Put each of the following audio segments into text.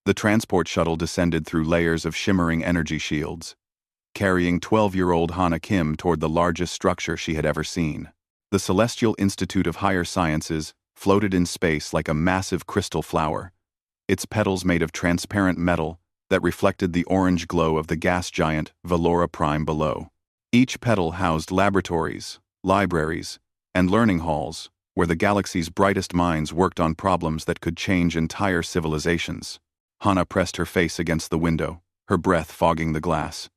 The transport shuttle descended through layers of shimmering energy shields, carrying 12-year-old Hana Kim toward the largest structure she had ever seen. The Celestial Institute of Higher Sciences floated in space like a massive crystal flower, its petals made of transparent metal that reflected the orange glow of the gas giant Valora Prime below. Each petal housed laboratories, libraries, and learning halls where the galaxy's brightest minds worked on problems that could change entire civilizations. Hana pressed her face against the window, her breath fogging the glass.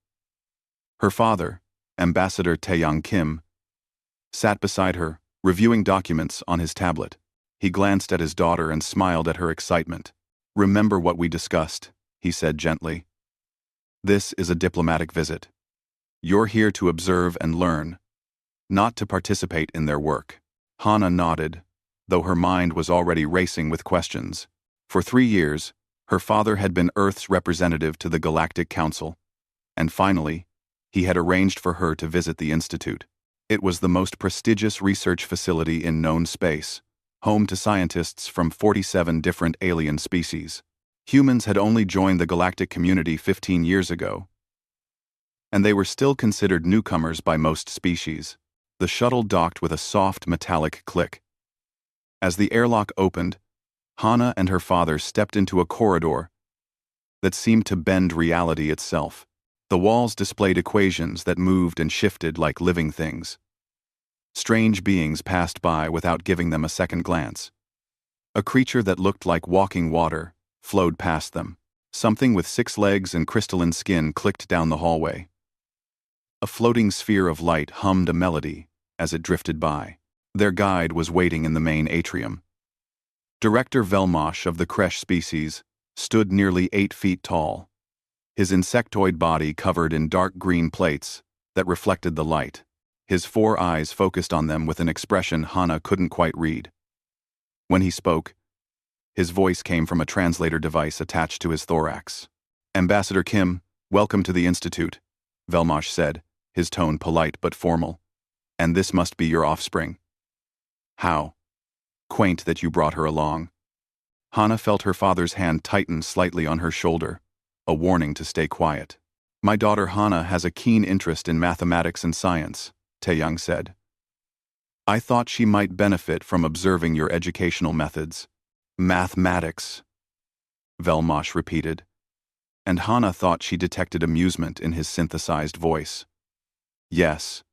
Her father, Ambassador Taeyang Kim, sat beside her, reviewing documents on his tablet. He glanced at his daughter and smiled at her excitement. "Remember what we discussed," he said gently. "This is a diplomatic visit. You're here to observe and learn, not to participate in their work." Hana nodded, though her mind was already racing with questions. For 3 years, her father had been Earth's representative to the Galactic Council, and finally, he had arranged for her to visit the Institute. It was the most prestigious research facility in known space, home to scientists from 47 different alien species. Humans had only joined the galactic community 15 years ago, and they were still considered newcomers by most species. The shuttle docked with a soft metallic click. As the airlock opened, Hana and her father stepped into a corridor that seemed to bend reality itself. The walls displayed equations that moved and shifted like living things. Strange beings passed by without giving them a second glance. A creature that looked like walking water flowed past them. Something with 6 legs and crystalline skin clicked down the hallway. A floating sphere of light hummed a melody as it drifted by. Their guide was waiting in the main atrium. Director Velmosh of the Kresh species stood nearly 8 feet tall, his insectoid body covered in dark green plates that reflected the light. His 4 eyes focused on them with an expression Hana couldn't quite read. When he spoke, his voice came from a translator device attached to his thorax. "Ambassador Kim, welcome to the Institute," Velmosh said, his tone polite but formal. "And this must be your offspring. How quaint that you brought her along." Hana felt her father's hand tighten slightly on her shoulder, a warning to stay quiet. "My daughter Hana has a keen interest in mathematics and science," Taeyang said. "I thought she might benefit from observing your educational methods." "Mathematics," Velmosh repeated, and Hana thought she detected amusement in his synthesized voice. "Yes,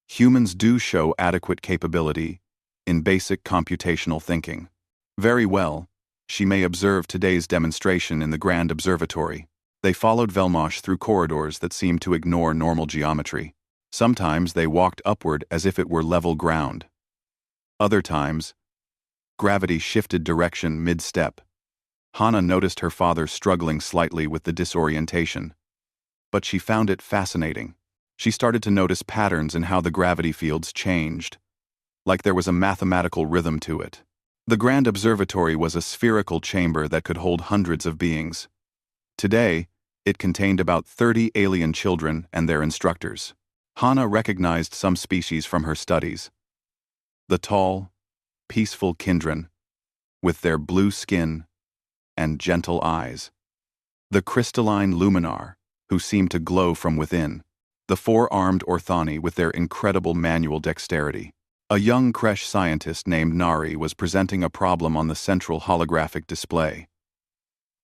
humans do show adequate capability in basic computational thinking. Very well, she may observe today's demonstration in the Grand Observatory." They followed Velmosh through corridors that seemed to ignore normal geometry. Sometimes they walked upward as if it were level ground. Other times, gravity shifted direction mid-step. Hana noticed her father struggling slightly with the disorientation, but she found it fascinating. She started to notice patterns in how the gravity fields changed, like there was a mathematical rhythm to it. The Grand Observatory was a spherical chamber that could hold hundreds of beings. Today, it contained about 30 alien children and their instructors. Hana recognized some species from her studies. The tall, peaceful Kindren, with their blue skin and gentle eyes. The crystalline Luminar, who seemed to glow from within. The 4-armed Orthani with their incredible manual dexterity. A young Kresh scientist named Nari was presenting a problem on the central holographic display.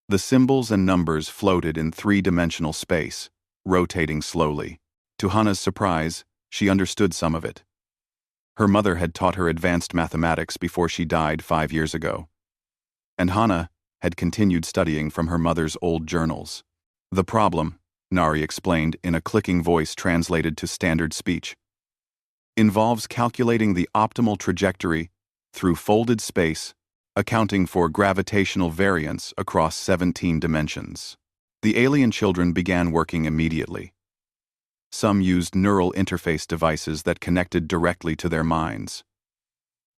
The symbols and numbers floated in 3-dimensional space, rotating slowly. To Hana's surprise, she understood some of it. Her mother had taught her advanced mathematics before she died 5 years ago, and Hana had continued studying from her mother's old journals. "The problem," Nari explained in a clicking voice translated to standard speech, "involves calculating the optimal trajectory through folded space, accounting for gravitational variance across 17 dimensions." The alien children began working immediately. Some used neural interface devices that connected directly to their minds.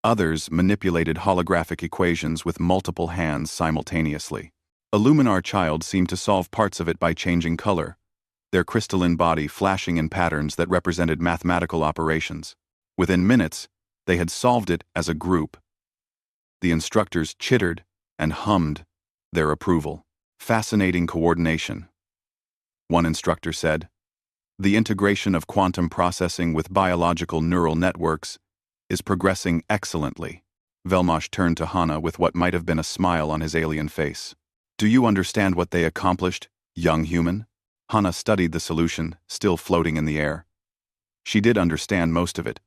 Others manipulated holographic equations with multiple hands simultaneously. A Luminar child seemed to solve parts of it by changing color, their crystalline body flashing in patterns that represented mathematical operations. Within minutes, they had solved it as a group. The instructors chittered and hummed their approval. Fascinating coordination, one instructor said. The integration of quantum processing with biological neural networks is progressing excellently. Velmosh turned to Hana with what might have been a smile on his alien face. Do you understand what they accomplished, young human? Hana studied the solution, still floating in the air. She did understand most of it,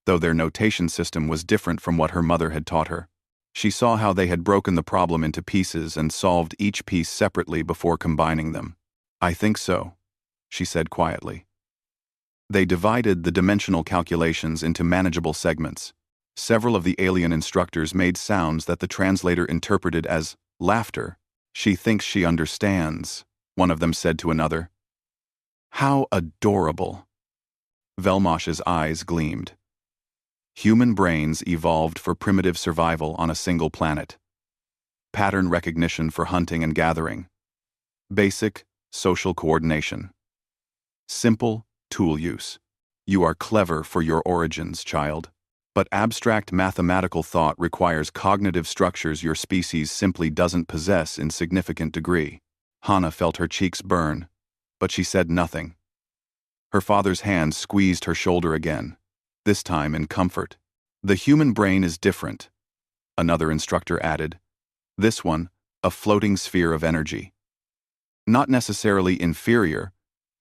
though their notation system was different from what her mother had taught her. She saw how they had broken the problem into pieces and solved each piece separately before combining them. I think so, she said quietly. They divided the dimensional calculations into manageable segments. Several of the alien instructors made sounds that the translator interpreted as laughter. She thinks she understands, one of them said to another. How adorable. Velmosh's eyes gleamed. Human brains evolved for primitive survival on a single planet. Pattern recognition for hunting and gathering. Basic social coordination. Simple tool use. You are clever for your origins, child. But abstract mathematical thought requires cognitive structures your species simply doesn't possess in significant degree. Hana felt her cheeks burn, but she said nothing. Her father's hand squeezed her shoulder again, this time in comfort. The human brain is different, another instructor added. This one, a floating sphere of energy. Not necessarily inferior,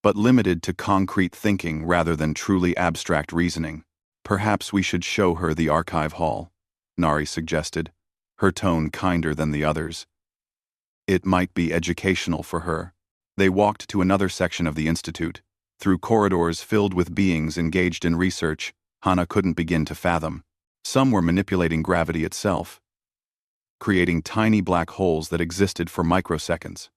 but limited to concrete thinking rather than truly abstract reasoning. Perhaps we should show her the archive hall, Nari suggested, her tone kinder than the others. It might be educational for her. They walked to another section of the institute, through corridors filled with beings engaged in research Hana couldn't begin to fathom. Some were manipulating gravity itself, creating tiny black holes that existed for microseconds.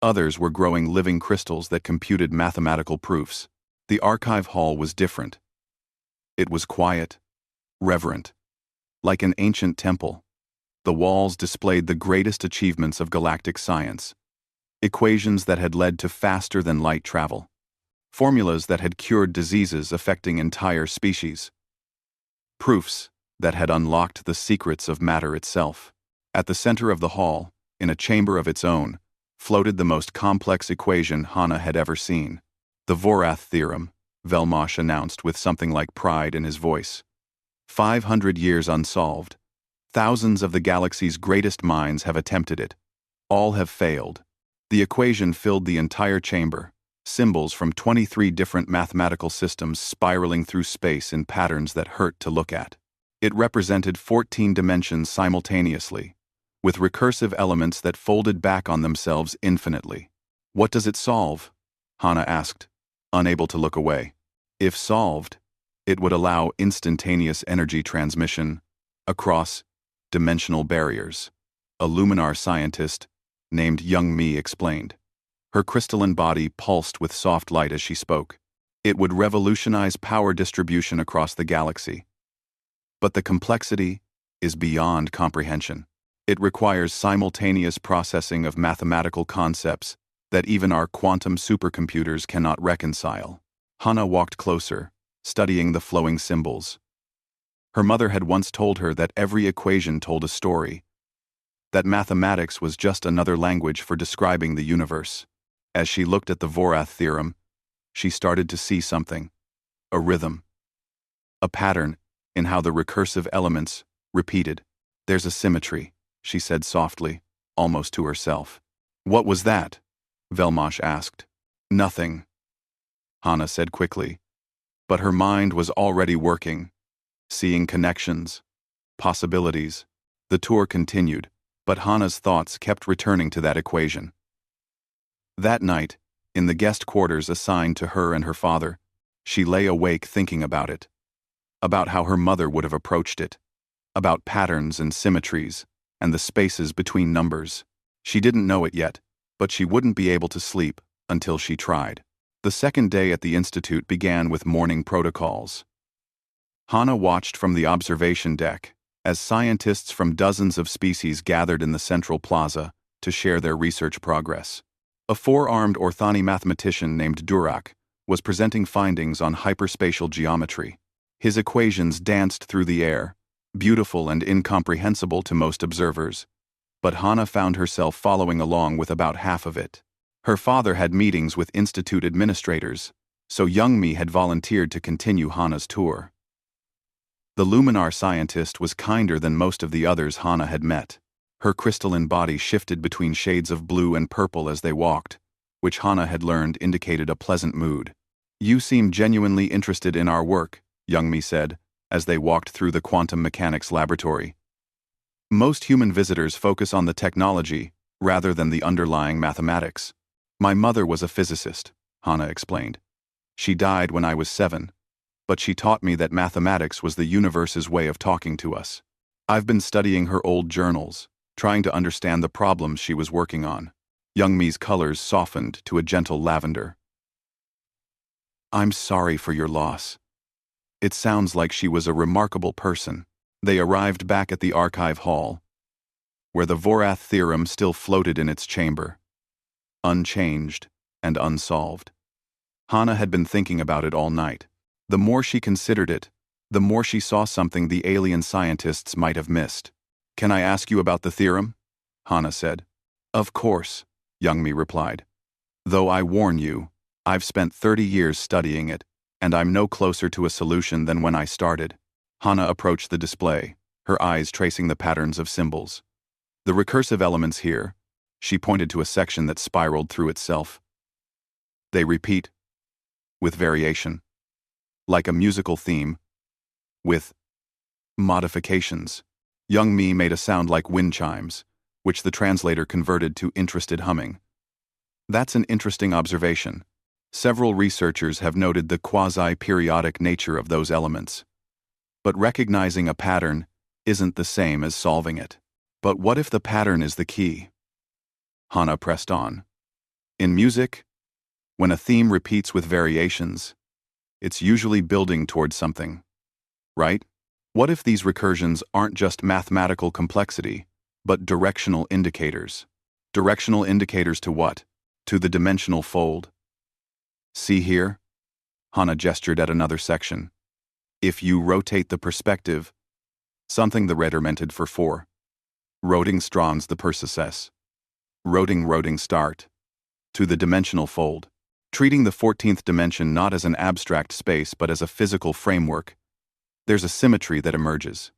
Others were growing living crystals that computed mathematical proofs. The archive hall was different. It was quiet, reverent, like an ancient temple. The walls displayed the greatest achievements of galactic science. Equations that had led to faster-than-light travel. Formulas that had cured diseases affecting entire species. Proofs that had unlocked the secrets of matter itself. At the center of the hall, in a chamber of its own, floated the most complex equation Hana had ever seen. The Vorath theorem, Velmosh announced with something like pride in his voice. 500 years unsolved. Thousands of the galaxy's greatest minds have attempted it. All have failed. The equation filled the entire chamber, symbols from 23 different mathematical systems spiraling through space in patterns that hurt to look at. It represented 14 dimensions simultaneously, with recursive elements that folded back on themselves infinitely. What does it solve? Hana asked, unable to look away. If solved, it would allow instantaneous energy transmission across dimensional barriers. A Luminar scientist named Young Mi explained. Her crystalline body pulsed with soft light as she spoke. It would revolutionize power distribution across the galaxy. But the complexity is beyond comprehension. It requires simultaneous processing of mathematical concepts that even our quantum supercomputers cannot reconcile. Hana walked closer, studying the flowing symbols. Her mother had once told her that every equation told a story, that mathematics was just another language for describing the universe. As she looked at the Vorath theorem, she started to see something, a rhythm, a pattern in how the recursive elements repeated. There's a symmetry, she said softly, almost to herself. What was that? Velmosh asked. Nothing, Hana said quickly. But her mind was already working, seeing connections, possibilities. The tour continued, but Hana's thoughts kept returning to that equation. That night, in the guest quarters assigned to her and her father, she lay awake thinking about it. About how her mother would have approached it. About patterns and symmetries, and the spaces between numbers. She didn't know it yet, but she wouldn't be able to sleep until she tried. The second day at the institute began with morning protocols. Hana watched from the observation deck as scientists from dozens of species gathered in the central plaza to share their research progress. A four-armed Orthani mathematician named Durak was presenting findings on hyperspatial geometry. His equations danced through the air, beautiful and incomprehensible to most observers, but Hana found herself following along with about half of it. Her father had meetings with institute administrators, so Youngmi had volunteered to continue Hana's tour. The Luminar scientist was kinder than most of the others Hana had met. Her crystalline body shifted between shades of blue and purple as they walked, which Hana had learned indicated a pleasant mood. "You seem genuinely interested in our work," Youngmi said, as they walked through the quantum mechanics laboratory. "Most human visitors focus on the technology rather than the underlying mathematics. My mother was a physicist," Hana explained. "She died when I was 7, but she taught me that mathematics was the universe's way of talking to us. I've been studying her old journals, trying to understand the problems she was working on." Youngmi's colors softened to a gentle lavender. "I'm sorry for your loss. It sounds like she was a remarkable person." They arrived back at the archive hall, where the Vorath theorem still floated in its chamber, unchanged and unsolved. Hana had been thinking about it all night. The more she considered it, the more she saw something the alien scientists might have missed. "Can I ask you about the theorem?" Hana said. "Of course," Youngmi replied. "Though I warn you, I've spent 30 years studying it, and I'm no closer to a solution than when I started." Hana approached the display, her eyes tracing the patterns of symbols. "The recursive elements here," she pointed to a section that spiraled through itself. "They repeat, with variation, like a musical theme, with modifications." Youngmi made a sound like wind chimes, which the translator converted to interested humming. "That's an interesting observation. Several researchers have noted the quasi-periodic nature of those elements. But recognizing a pattern isn't the same as solving it. But what if the pattern is the key?" Hana pressed on. "In music, when a theme repeats with variations, it's usually building towards something, right? What if these recursions aren't just mathematical complexity, but directional indicators? Directional indicators to what? To the dimensional fold. See here?" Hana gestured at another section. "If you rotate the perspective," something the regimented for 4. "Roting strons the process. Roting start. To the dimensional fold. Treating the 14th dimension not as an abstract space but as a physical framework, there's a symmetry that emerges.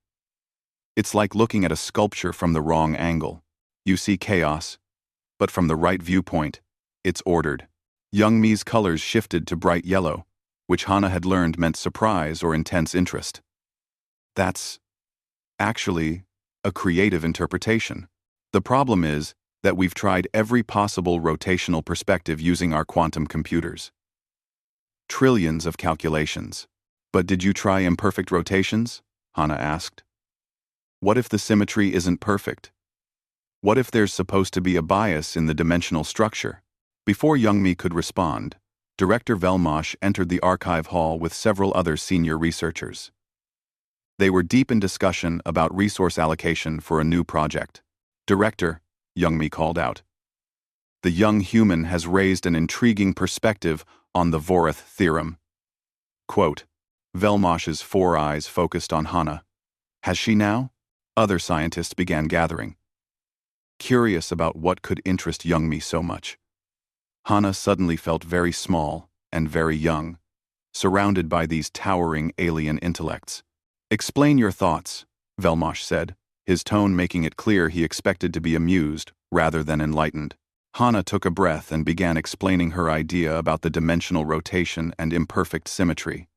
It's like looking at a sculpture from the wrong angle. You see chaos, but from the right viewpoint, it's ordered." Youngmi's colors shifted to bright yellow, which Hana had learned meant surprise or intense interest. "That's actually a creative interpretation. The problem is that we've tried every possible rotational perspective using our quantum computers. Trillions of calculations. But did you try imperfect rotations?" Hana asked. "What if the symmetry isn't perfect? What if there's supposed to be a bias in the dimensional structure?" Before Youngmi could respond, Director Velmosh entered the archive hall with several other senior researchers. They were deep in discussion about resource allocation for a new project. "Director," Youngmi called out. "The young human has raised an intriguing perspective on the Vorath theorem." Quote, Velmosh's 4 eyes focused on Hana. "Has she now?" Other scientists began gathering, curious about what could interest Youngmi so much. Hana suddenly felt very small and very young, surrounded by these towering alien intellects. "Explain your thoughts," Velmosh said, his tone making it clear he expected to be amused rather than enlightened. Hana took a breath and began explaining her idea about the dimensional rotation and imperfect symmetry.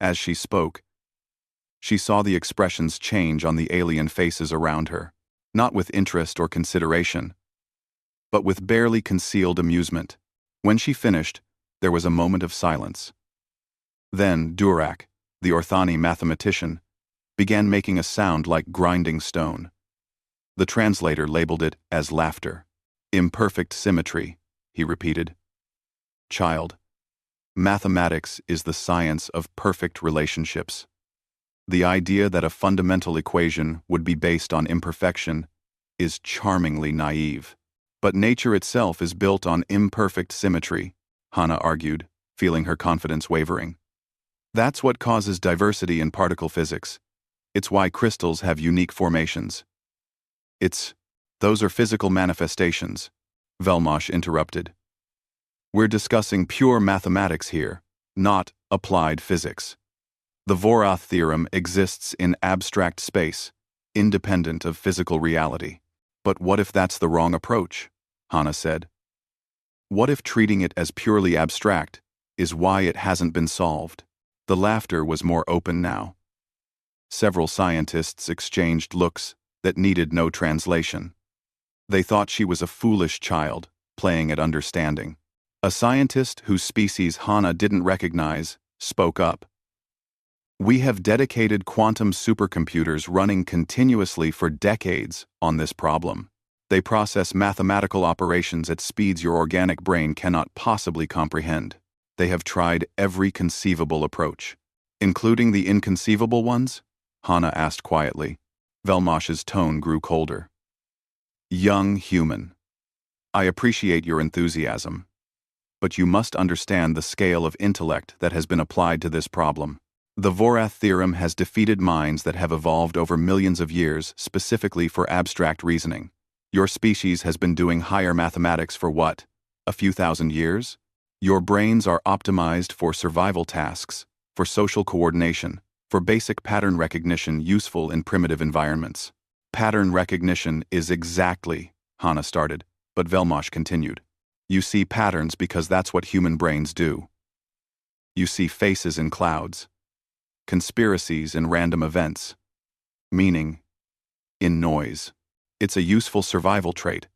As she spoke, she saw the expressions change on the alien faces around her, not with interest or consideration, but with barely concealed amusement. When she finished, there was a moment of silence. Then Durak, the Orthani mathematician, began making a sound like grinding stone. The translator labeled it as laughter. "Imperfect symmetry," he repeated. "Child, mathematics is the science of perfect relationships. The idea that a fundamental equation would be based on imperfection is charmingly naive. But nature itself is built on imperfect symmetry," Hana argued, feeling her confidence wavering. "That's what causes diversity in particle physics. It's why crystals have unique formations. It's Those are physical manifestations, Velmosh interrupted. We're discussing pure mathematics here, not applied physics. The Vorath theorem exists in abstract space, independent of physical reality. But what if that's the wrong approach? Hannah said. What if treating it as purely abstract is why it hasn't been solved? The laughter was more open now. Several scientists exchanged looks that needed no translation. They thought she was a foolish child, playing at understanding. A scientist whose species Hannah didn't recognize spoke up. We have dedicated quantum supercomputers running continuously for decades on this problem. They process mathematical operations at speeds your organic brain cannot possibly comprehend. They have tried every conceivable approach. Including the inconceivable ones? Hannah asked quietly. Velmosh's tone grew colder. Young human. I appreciate your enthusiasm. But you must understand the scale of intellect that has been applied to this problem. The Vorath theorem has defeated minds that have evolved over millions of years specifically for abstract reasoning. Your species has been doing higher mathematics for what? A few thousand years? Your brains are optimized for survival tasks, for social coordination, for basic pattern recognition useful in primitive environments. Pattern recognition is exactly, Hannah started, but Velmosh continued. You see patterns because that's what human brains do. You see faces in clouds, conspiracies in random events, meaning in noise. It's a useful survival trait.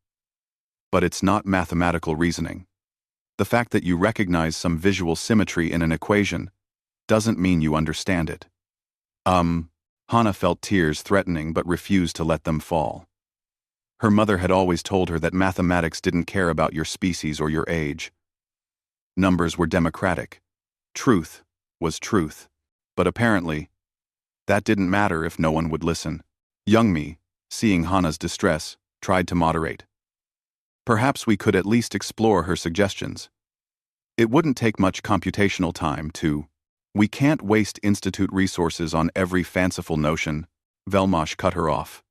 But it's not mathematical reasoning. The fact that you recognize some visual symmetry in an equation doesn't mean you understand it. Hannah felt tears threatening but refused to let them fall. Her mother had always told her that mathematics didn't care about your species or your age. Numbers were democratic. Truth was truth. But apparently, that didn't matter if no one would listen. Young me, seeing Hannah's distress, tried to moderate. Perhaps we could at least explore her suggestions. It wouldn't take much computational time to. We can't waste institute resources on every fanciful notion, Velmosh cut her off,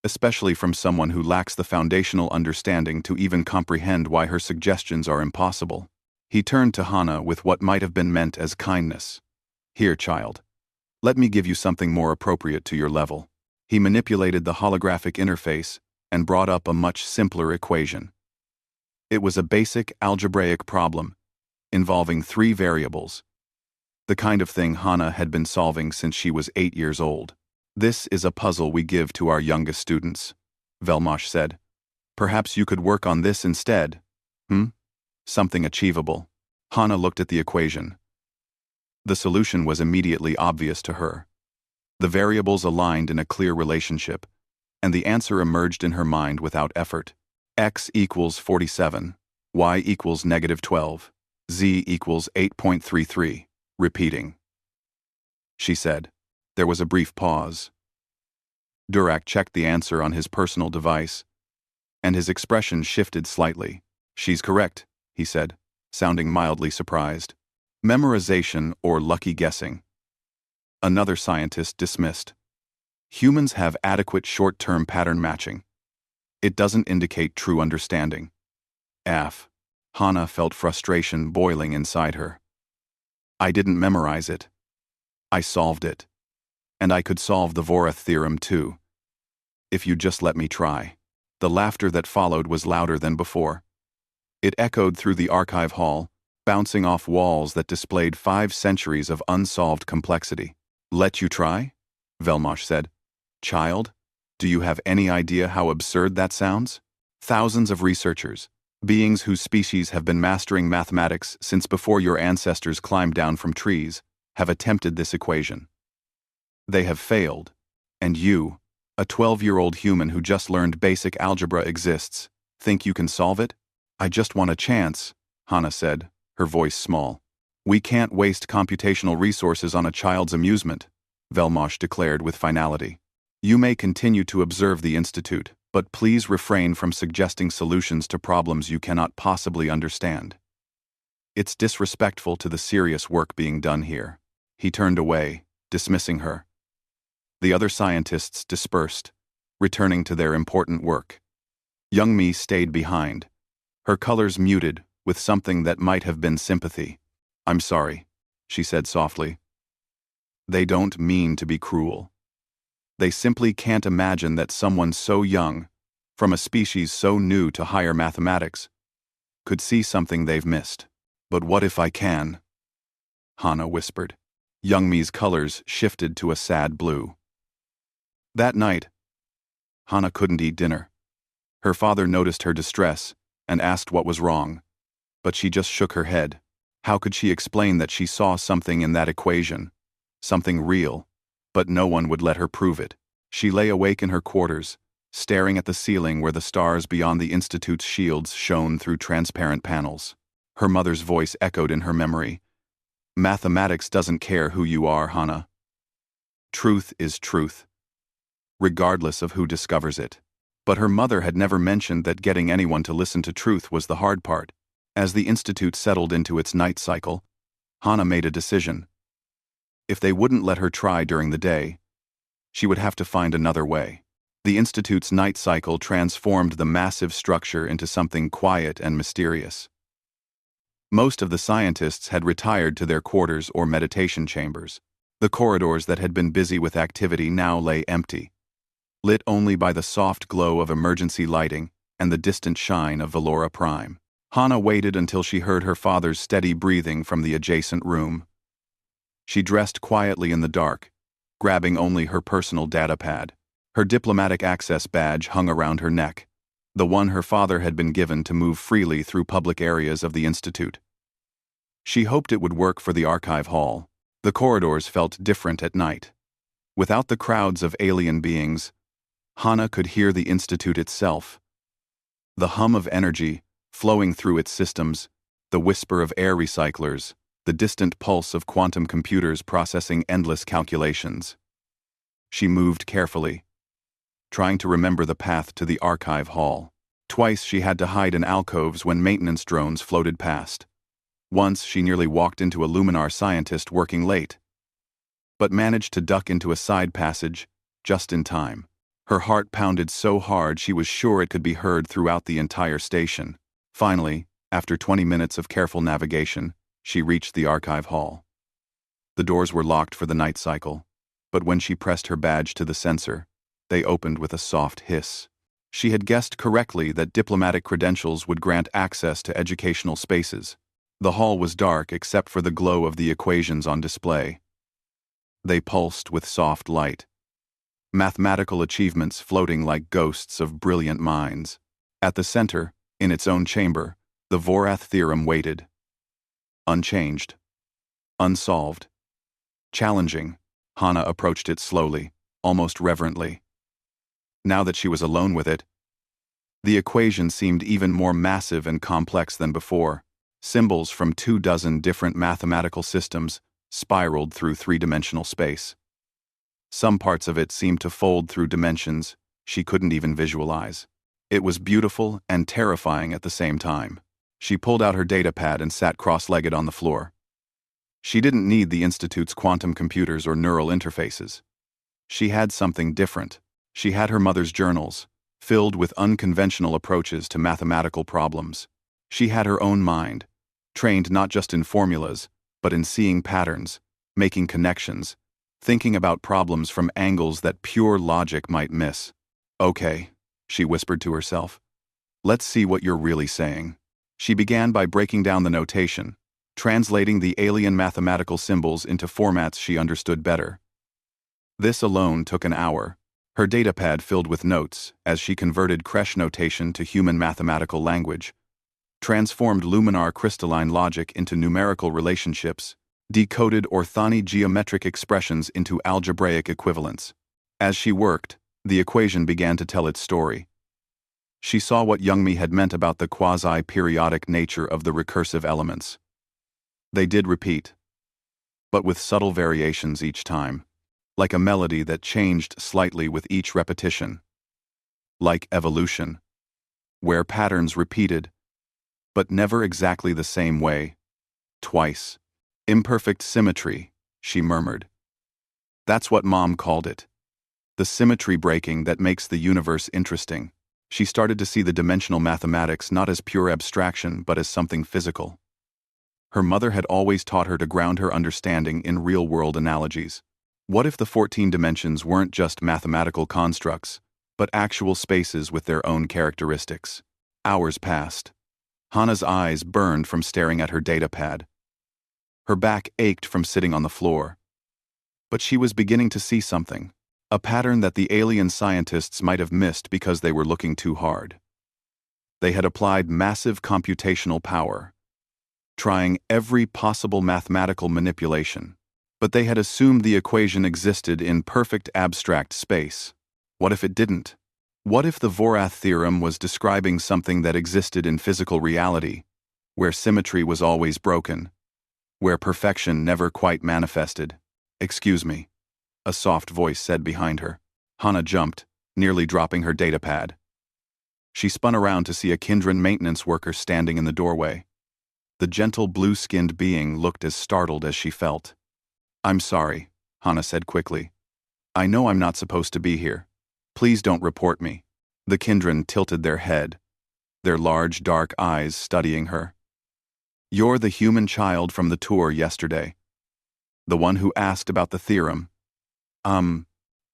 especially from someone who lacks the foundational understanding to even comprehend why her suggestions are impossible. He turned to Hannah with what might have been meant as kindness. Here, child. Let me give you something more appropriate to your level. He manipulated the holographic interface and brought up a much simpler equation. It was a basic algebraic problem involving 3 variables. The kind of thing Hannah had been solving since she was 8 years old. This is a puzzle we give to our youngest students, Velmosh said. Perhaps you could work on this instead. Something achievable. Hannah looked at the equation. The solution was immediately obvious to her. The variables aligned in a clear relationship, and the answer emerged in her mind without effort. X equals 47, Y equals -12, Z equals 8.33, repeating. She said. There was a brief pause. Durack checked the answer on his personal device, and his expression shifted slightly. She's correct, he said, sounding mildly surprised. Memorization or lucky guessing. Another scientist dismissed. Humans have adequate short-term pattern matching. It doesn't indicate true understanding. Hannah felt frustration boiling inside her. I didn't memorize it. I solved it. And I could solve the Vorath theorem too. If you'd just let me try. The laughter that followed was louder than before. It echoed through the archive hall, bouncing off walls that displayed 5 centuries of unsolved complexity. Let you try? Velmosh said. Child, do you have any idea how absurd that sounds? Thousands of researchers, beings whose species have been mastering mathematics since before your ancestors climbed down from trees, have attempted this equation. They have failed, and you, a 12-year-old human who just learned basic algebra exists, think you can solve it? I just want a chance, Hannah said, her voice small. We can't waste computational resources on a child's amusement, Velmosh declared with finality. You may continue to observe the Institute, but please refrain from suggesting solutions to problems you cannot possibly understand. It's disrespectful to the serious work being done here. He turned away, dismissing her. The other scientists dispersed, returning to their important work. Young Mi stayed behind, her colors muted with something that might have been sympathy. "I'm sorry," she said softly. "They don't mean to be cruel. They simply can't imagine that someone so young, from a species so new to higher mathematics, could see something they've missed." "But what if I can?" Hana whispered. Young Mi's colors shifted to a sad blue. That night, Hana couldn't eat dinner. Her father noticed her distress and asked what was wrong, but she just shook her head. How could she explain that she saw something in that equation, something real, but no one would let her prove it? She lay awake in her quarters, staring at the ceiling where the stars beyond the Institute's shields shone through transparent panels. Her mother's voice echoed in her memory. "Mathematics doesn't care who you are, Hana. Truth is truth, regardless of who discovers it." But her mother had never mentioned that getting anyone to listen to truth was the hard part. As the Institute settled into its night cycle, Hana made a decision. If they wouldn't let her try during the day, she would have to find another way. The Institute's night cycle transformed the massive structure into something quiet and mysterious. Most of the scientists had retired to their quarters or meditation chambers. The corridors that had been busy with activity now lay empty, lit only by the soft glow of emergency lighting and the distant shine of Valora Prime. Hana waited until she heard her father's steady breathing from the adjacent room. She dressed quietly in the dark, grabbing only her personal datapad. Her diplomatic access badge hung around her neck, the one her father had been given to move freely through public areas of the Institute. She hoped it would work for the archive hall. The corridors felt different at night. Without the crowds of alien beings, Hana could hear the Institute itself. The hum of energy flowing through its systems, the whisper of air recyclers, the distant pulse of quantum computers processing endless calculations. She moved carefully, trying to remember the path to the archive hall. Twice she had to hide in alcoves when maintenance drones floated past. Once she nearly walked into a Luminar scientist working late, but managed to duck into a side passage just in time. Her heart pounded so hard she was sure it could be heard throughout the entire station. Finally, after 20 minutes of careful navigation, she reached the archive hall. The doors were locked for the night cycle, but when she pressed her badge to the sensor, they opened with a soft hiss. She had guessed correctly that diplomatic credentials would grant access to educational spaces. The hall was dark except for the glow of the equations on display. They pulsed with soft light, mathematical achievements floating like ghosts of brilliant minds. At the center, in its own chamber, the Vorath theorem waited. Unchanged. Unsolved. Challenging. Hana approached it slowly, almost reverently. Now that she was alone with it, the equation seemed even more massive and complex than before. Symbols from 24 different mathematical systems spiraled through three-dimensional space. Some parts of it seemed to fold through dimensions she couldn't even visualize. It was beautiful and terrifying at the same time. She pulled out her datapad and sat cross-legged on the floor. She didn't need the Institute's quantum computers or neural interfaces. She had something different. She had her mother's journals, filled with unconventional approaches to mathematical problems. She had her own mind, trained not just in formulas, but in seeing patterns, making connections, thinking about problems from angles that pure logic might miss. "Okay," she whispered to herself. "Let's see what you're really saying." She began by breaking down the notation, translating the alien mathematical symbols into formats she understood better. This alone took an hour, her datapad filled with notes as she converted Kresh notation to human mathematical language, transformed Luminar crystalline logic into numerical relationships, decoded Orthani geometric expressions into algebraic equivalents. As she worked, the equation began to tell its story. She saw what Youngmi had meant about the quasi-periodic nature of the recursive elements. They did repeat, but with subtle variations each time, like a melody that changed slightly with each repetition. Like evolution, where patterns repeated, but never exactly the same way, twice. "Imperfect symmetry," she murmured. "That's what Mom called it. The symmetry breaking that makes the universe interesting." She started to see the dimensional mathematics not as pure abstraction but as something physical. Her mother had always taught her to ground her understanding in real-world analogies. What if the 14 dimensions weren't just mathematical constructs, but actual spaces with their own characteristics? Hours passed. Hana's eyes burned from staring at her datapad. Her back ached from sitting on the floor. But she was beginning to see something, a pattern that the alien scientists might have missed because they were looking too hard. They had applied massive computational power, trying every possible mathematical manipulation, but they had assumed the equation existed in perfect abstract space. What if it didn't? What if the Vorath theorem was describing something that existed in physical reality, where symmetry was always broken, where perfection never quite manifested? "Excuse me," a soft voice said behind her. Hana jumped, nearly dropping her datapad. She spun around to see a Kindred maintenance worker standing in the doorway. The gentle blue-skinned being looked as startled as she felt. "I'm sorry," Hana said quickly. "I know I'm not supposed to be here. Please don't report me." The Kindred tilted their head, their large dark eyes studying her. "You're the human child from the tour yesterday. The one who asked about the theorem."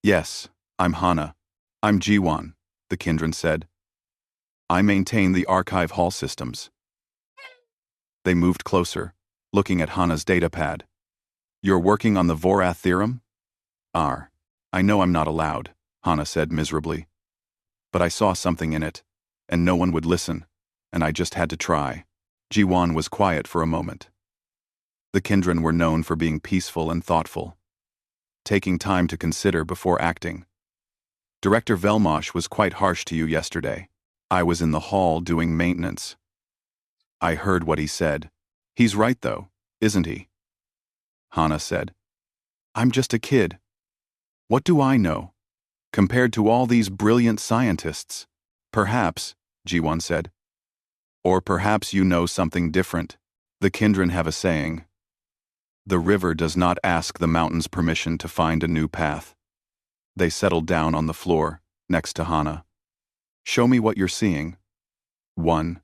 Yes, I'm Hana. I'm Jiwan," the Kindred said. "I maintain the archive hall systems." They moved closer, looking at Hana's datapad. "You're working on the Vorath theorem?" I know I'm not allowed," Hana said miserably. "But I saw something in it, and no one would listen, and I just had to try." Jiwan was quiet for a moment. The Kindred were known for being peaceful and thoughtful, taking time to consider before acting. "Director Velmosh was quite harsh to you yesterday. I was in the hall doing maintenance. I heard what he said. He's right though, isn't he?" Hana said. "I'm just a kid. What do I know, compared to all these brilliant scientists?" "Perhaps," Jiwan said. "Or perhaps you know something different. The Kindred have a saying. The river does not ask the mountain's permission to find a new path." They settled down on the floor, next to Hana. "Show me what you're seeing." One,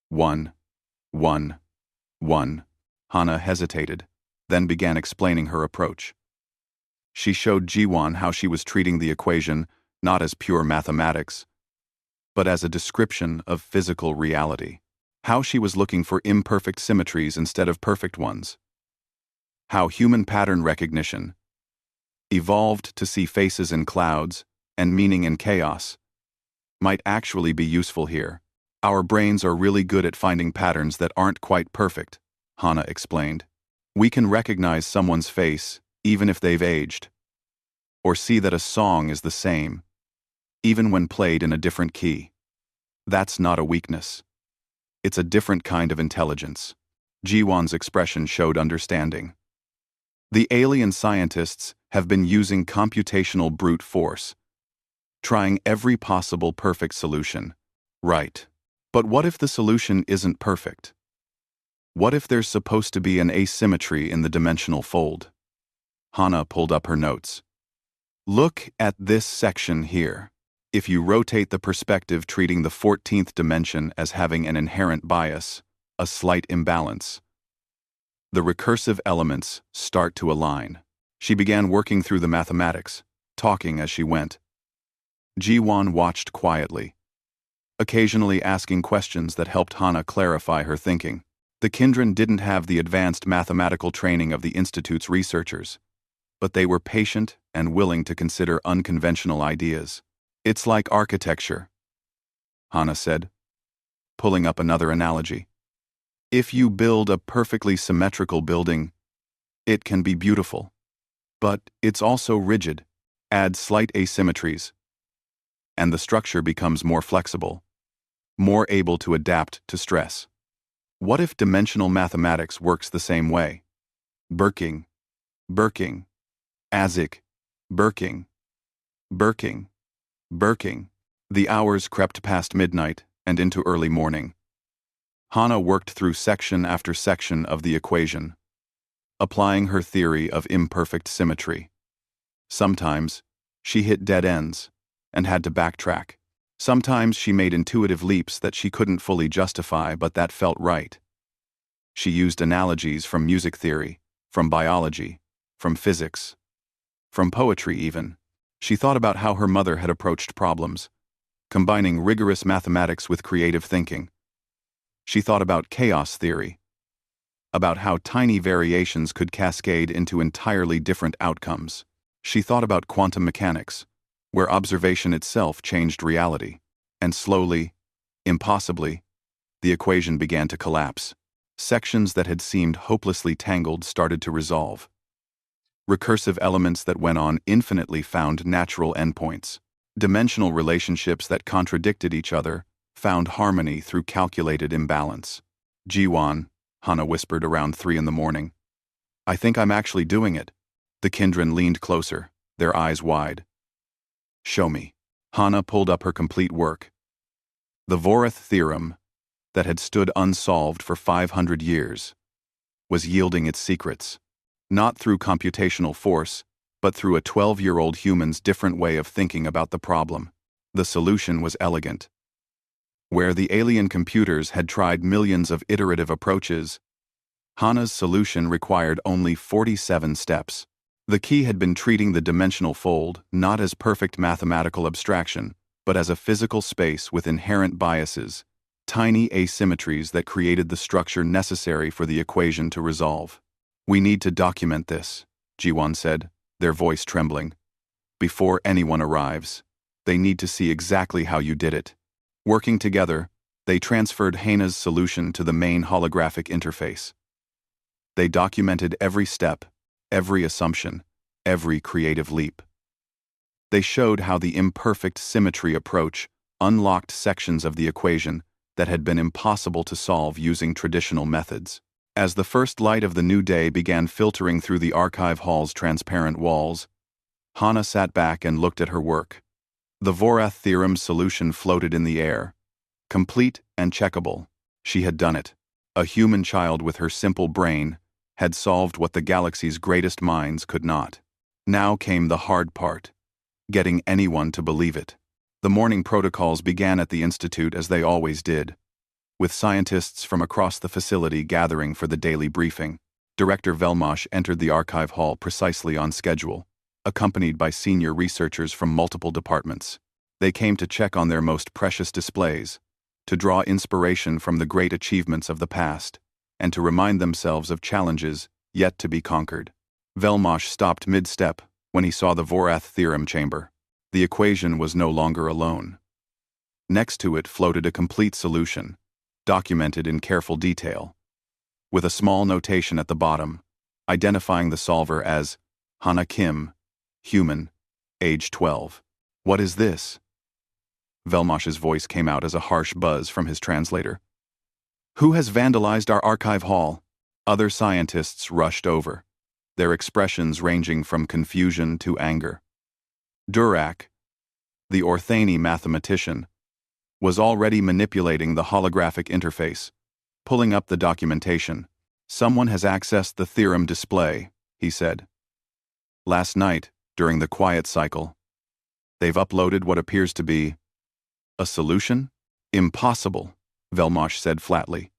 one, one, one. Hana hesitated, then began explaining her approach. She showed Jiwan how she was treating the equation not as pure mathematics, but as a description of physical reality. How she was looking for imperfect symmetries instead of perfect ones. How human pattern recognition, evolved to see faces in clouds and meaning in chaos, might actually be useful here. "Our brains are really good at finding patterns that aren't quite perfect," Hana explained. "We can recognize someone's face, even if they've aged, or see that a song is the same, even when played in a different key. That's not a weakness. It's a different kind of intelligence." Jiwan's expression showed understanding. "The alien scientists have been using computational brute force, trying every possible perfect solution. Right. But what if the solution isn't perfect? What if there's supposed to be an asymmetry in the dimensional fold?" Hana pulled up her notes. "Look at this section here. If you rotate the perspective treating the 14th dimension as having an inherent bias, a slight imbalance, the recursive elements start to align." She began working through the mathematics, talking as she went. Jiwan watched quietly, occasionally asking questions that helped Hana clarify her thinking. The Kindred didn't have the advanced mathematical training of the Institute's researchers, but they were patient and willing to consider unconventional ideas. "It's like architecture," Hana said, pulling up another analogy. "If you build a perfectly symmetrical building, it can be beautiful. But it's also rigid, add slight asymmetries, and the structure becomes more flexible, more able to adapt to stress. What if dimensional mathematics works the same way? Birking, Birking, Azik, Birking, Birking, Birking." The hours crept past midnight and into early morning. Hana worked through section after section of the equation, applying her theory of imperfect symmetry. Sometimes, she hit dead ends and had to backtrack. Sometimes she made intuitive leaps that she couldn't fully justify, but that felt right. She used analogies from music theory, from biology, from physics, from poetry even. She thought about how her mother had approached problems, combining rigorous mathematics with creative thinking. She thought about chaos theory, about how tiny variations could cascade into entirely different outcomes. She thought about quantum mechanics, where observation itself changed reality. And slowly, impossibly, the equation began to collapse. Sections that had seemed hopelessly tangled started to resolve. Recursive elements that went on infinitely found natural endpoints. Dimensional relationships that contradicted each other found harmony through calculated imbalance. Jiwan, Hana whispered around 3 in the morning. I think I'm actually doing it. The Kindred leaned closer, their eyes wide. Show me. Hana pulled up her complete work. The Vorath theorem, that had stood unsolved for 500 years, was yielding its secrets, not through computational force, but through a 12-year-old human's different way of thinking about the problem. The solution was elegant. Where the alien computers had tried millions of iterative approaches, Hana's solution required only 47 steps. The key had been treating the dimensional fold not as perfect mathematical abstraction, but as a physical space with inherent biases, tiny asymmetries that created the structure necessary for the equation to resolve. We need to document this, Jiwan said, their voice trembling. Before anyone arrives, they need to see exactly how you did it. Working together, they transferred Hana's solution to the main holographic interface. They documented every step, every assumption, every creative leap. They showed how the imperfect symmetry approach unlocked sections of the equation that had been impossible to solve using traditional methods. As the first light of the new day began filtering through the archive hall's transparent walls, Hana sat back and looked at her work. The Vorath theorem's solution floated in the air, complete and checkable. She had done it. A human child with her simple brain had solved what the galaxy's greatest minds could not. Now came the hard part, getting anyone to believe it. The morning protocols began at the Institute as they always did, with scientists from across the facility gathering for the daily briefing. Director Velmosh entered the archive hall precisely on schedule, accompanied by senior researchers from multiple departments. They came to check on their most precious displays, to draw inspiration from the great achievements of the past, and to remind themselves of challenges yet to be conquered. Velmosh stopped mid-step when he saw the Vorath theorem chamber. The equation was no longer alone. Next to it floated a complete solution, documented in careful detail, with a small notation at the bottom, identifying the solver as Hana Kim, human, age 12. What is this? Velmosh's voice came out as a harsh buzz from his translator. Who has vandalized our archive hall? Other scientists rushed over, their expressions ranging from confusion to anger. Durak, the Orthani mathematician, was already manipulating the holographic interface, pulling up the documentation. Someone has accessed the theorem display, he said. Last night, during the quiet cycle, they've uploaded what appears to be a solution? Impossible, Velmosh said flatly.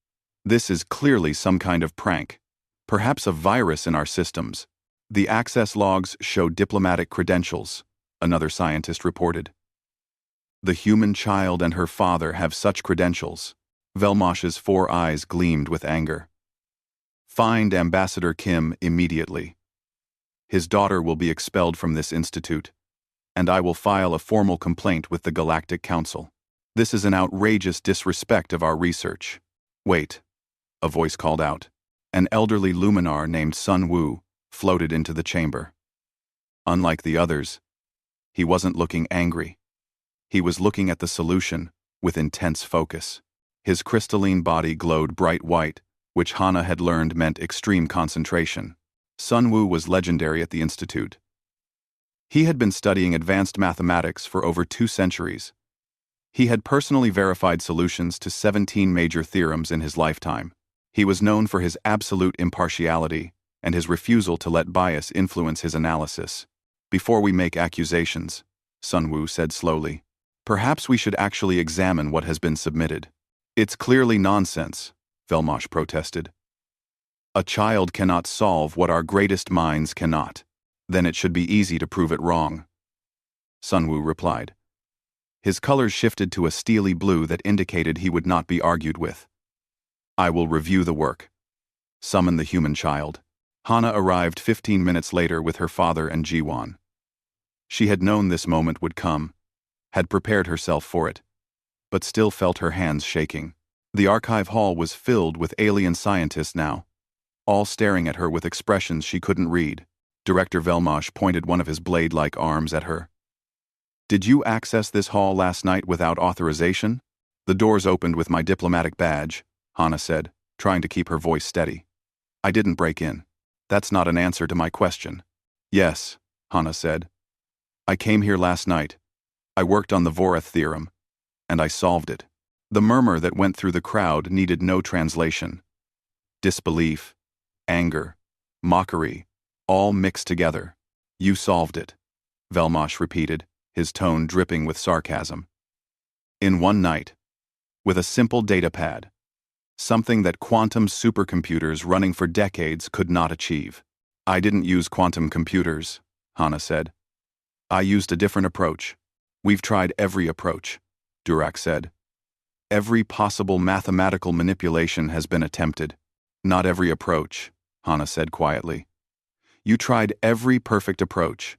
This is clearly some kind of prank, perhaps a virus in our systems. The access logs show diplomatic credentials, another scientist reported. The human child and her father have such credentials. Velmosh's 4 eyes gleamed with anger. Find Ambassador Kim immediately. His daughter will be expelled from this institute, and I will file a formal complaint with the Galactic Council. This is an outrageous disrespect of our research. Wait, a voice called out. An elderly luminar named Sun Wu floated into the chamber. Unlike the others, he wasn't looking angry. He was looking at the solution with intense focus. His crystalline body glowed bright white, which Hana had learned meant extreme concentration. Sun Wu was legendary at the Institute. He had been studying advanced mathematics for over 2 centuries. He had personally verified solutions to 17 major theorems in his lifetime. He was known for his absolute impartiality and his refusal to let bias influence his analysis. Before we make accusations, Sun Wu said slowly, Perhaps we should actually examine what has been submitted. It's clearly nonsense, Velmosh protested. A child cannot solve what our greatest minds cannot. Then it should be easy to prove it wrong. Sunwoo replied. His colors shifted to a steely blue that indicated he would not be argued with. I will review the work. Summon the human child. Hana arrived 15 minutes later with her father and Jiwon. She had known this moment would come, had prepared herself for it, but still felt her hands shaking. The archive hall was filled with alien scientists now, all staring at her with expressions she couldn't read. Director Velmosh pointed one of his blade-like arms at her. Did you access this hall last night without authorization? The doors opened with my diplomatic badge, Hana said, trying to keep her voice steady. I didn't break in. That's not an answer to my question. Yes, Hana said. I came here last night. I worked on the Vorath theorem, and I solved it. The murmur that went through the crowd needed no translation. Disbelief, anger, mockery, all mixed together. You solved it, Velmosh repeated, his tone dripping with sarcasm. In one night. With a simple datapad. Something that quantum supercomputers running for decades could not achieve. I didn't use quantum computers, Hana said. I used a different approach. We've tried every approach, Durak said. Every possible mathematical manipulation has been attempted. Not every approach, Hana said quietly. You tried every perfect approach.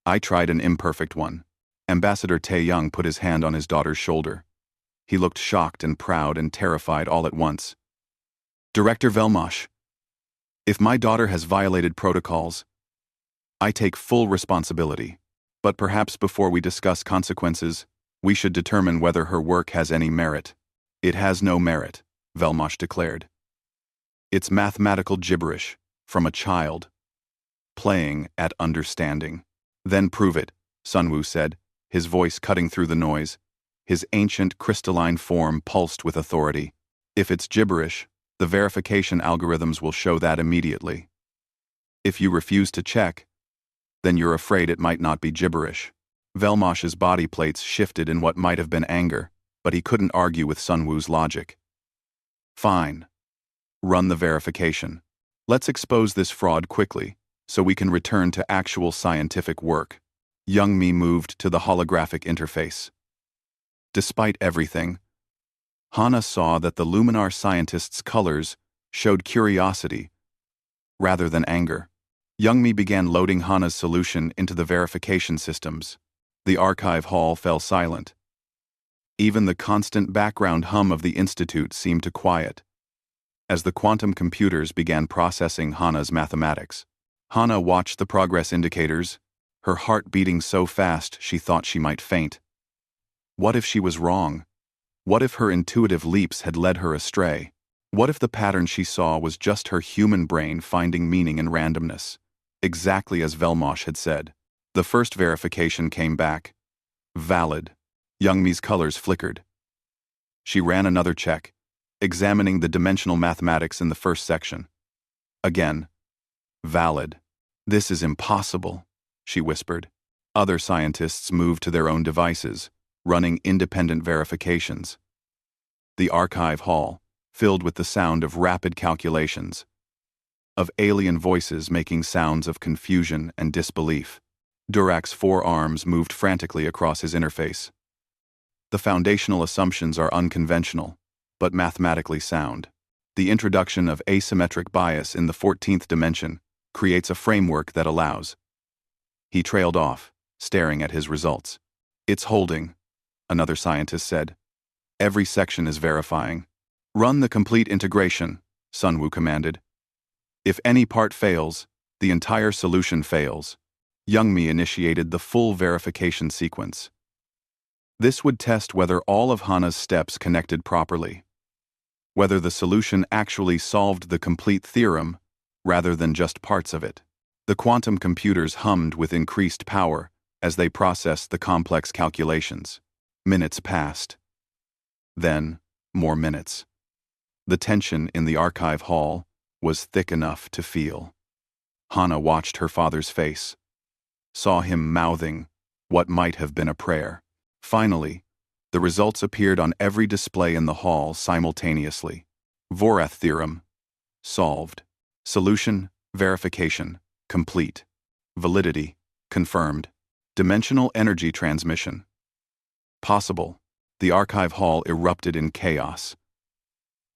I tried an imperfect one. Ambassador Taeyang put his hand on his daughter's shoulder. He looked shocked and proud and terrified all at once. Director Velmosh, if my daughter has violated protocols, I take full responsibility. But perhaps before we discuss consequences, we should determine whether her work has any merit. It has no merit, Velmosh declared. It's mathematical gibberish, from a child. Playing at understanding. Then prove it, Sunwoo said, his voice cutting through the noise. His ancient crystalline form pulsed with authority. If it's gibberish, the verification algorithms will show that immediately. If you refuse to check, then you're afraid it might not be gibberish. Velmosh's body plates shifted in what might have been anger, but he couldn't argue with Sunwoo's logic. Fine. Run the verification. Let's expose this fraud quickly, so we can return to actual scientific work. Youngmi moved to the holographic interface. Despite everything, Hana saw that the Luminar scientist's colors showed curiosity rather than anger. Youngmi began loading Hana's solution into the verification systems. The archive hall fell silent. Even the constant background hum of the Institute seemed to quiet. As the quantum computers began processing Hana's mathematics, Hana watched the progress indicators, her heart beating so fast she thought she might faint. What if she was wrong? What if her intuitive leaps had led her astray? What if the pattern she saw was just her human brain finding meaning in randomness? Exactly as Velmosh had said. The first verification came back. Valid. Youngmi's colors flickered. She ran another check, examining the dimensional mathematics in the first section. Again. Valid. This is impossible, she whispered. Other scientists moved to their own devices, running independent verifications. The archive hall, filled with the sound of rapid calculations, of alien voices making sounds of confusion and disbelief. Durak's four arms moved frantically across his interface. The foundational assumptions are unconventional, but mathematically sound. The introduction of asymmetric bias in the 14th dimension creates a framework that allows. He trailed off, staring at his results. It's holding, another scientist said. Every section is verifying. Run the complete integration, Sunwoo commanded. If any part fails, the entire solution fails. Youngmi initiated the full verification sequence. This would test whether all of Hana's steps connected properly, whether the solution actually solved the complete theorem rather than just parts of it. The quantum computers hummed with increased power as they processed the complex calculations. Minutes passed. Then, more minutes. The tension in the archive hall was thick enough to feel. Hana watched her father's face, saw him mouthing what might have been a prayer. Finally, The results appeared on every display in the hall simultaneously. Vorath theorem. Solved. Solution. Verification. Complete. Validity. Confirmed. Dimensional energy transmission. Possible. The archive hall erupted in chaos.